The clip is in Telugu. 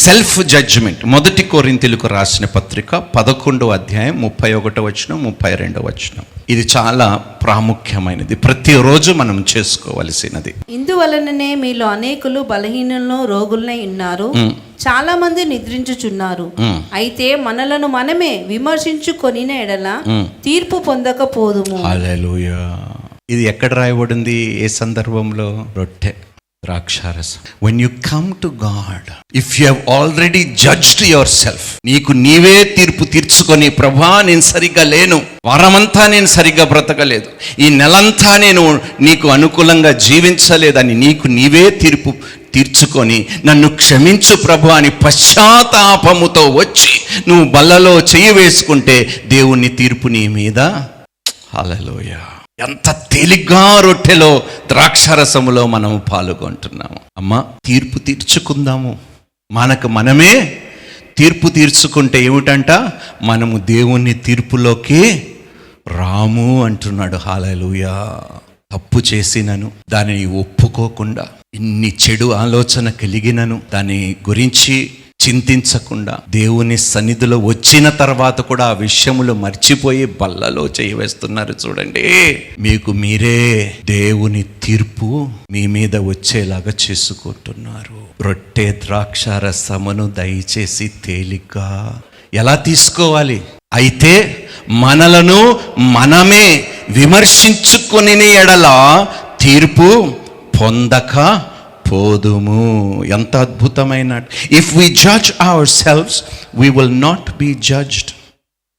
Self judgement. 1 కొరింథీయులకు రాసిన పత్రిక 11వ అధ్యాయం 31వ వచనం 32వ వచనం. ఇది చాలా ప్రాముఖ్యమైనది, ప్రతిరోజు మనం చేసుకోవలసినది. ఇందువలననే మీలో అనేకులు బలహీనులను రోగులై ఉన్నారు, చాలా మంది నిద్రించుచున్నారు. అయితే మనలను మనమే విమర్శించుకొనిన ఎడల తీర్పు పొందకపోదుము. హల్లెలూయా. ఇది ఎక్కడ రాయబడింది? ఏ సందర్భంలో? రొట్టె ద్రాక్షారసం. when you come to God, if you have already judged yourself, నీకు నీవే తీర్పు తీర్చుకొని, ప్రభా నేను సరిగ్గా లేను, వారమంతా నేను సరిగ్గా బ్రతకలేదు, ఈ నెలంతా నేను నీకు అనుకూలంగా జీవించలేదని నీకు నీవే తీర్పు తీర్చుకొని, నన్ను క్షమించు ప్రభు అని పశ్చాత్తాపముతో వచ్చి నువ్వు బల్లలో చెయ్యి వేసుకుంటే దేవుని తీర్పు నీ మీద. హల్లెలూయా. ఎంత తేలిగ్గా రొట్టెలో ద్రాక్షారసములో మనం పాల్గొంటున్నాము. అమ్మ, తీర్పు తీర్చుకుందాము. మనకు మనమే తీర్పు తీర్చుకుంటే ఏమిటంట? మనము దేవుని తీర్పులోకి రాము అంటున్నాడు. హల్లెలూయా. తప్పు చేసినను దానిని ఒప్పుకోకుండా, ఇన్ని చెడు ఆలోచన కలిగినను దాని గురించి చింతించకుండా, దేవుని సన్నిధిలో వచ్చిన తర్వాత కూడా ఆ విషయములు మర్చిపోయి బల్లలో చేయవేస్తున్నారు. చూడండి, మీకు మీరే దేవుని తీర్పు మీ మీద వచ్చేలాగా చేసుకుంటున్నారు. రొట్టె ద్రాక్షారసమును దయచేసి తేలిగ్గా ఎలా తీసుకోవాలి? అయితే మనలను మనమే విమర్శించుకొని ఎడల తీర్పు పొందక పోదుము. ఎంత అద్భుతమైన! If we judge ourselves, we will not be judged.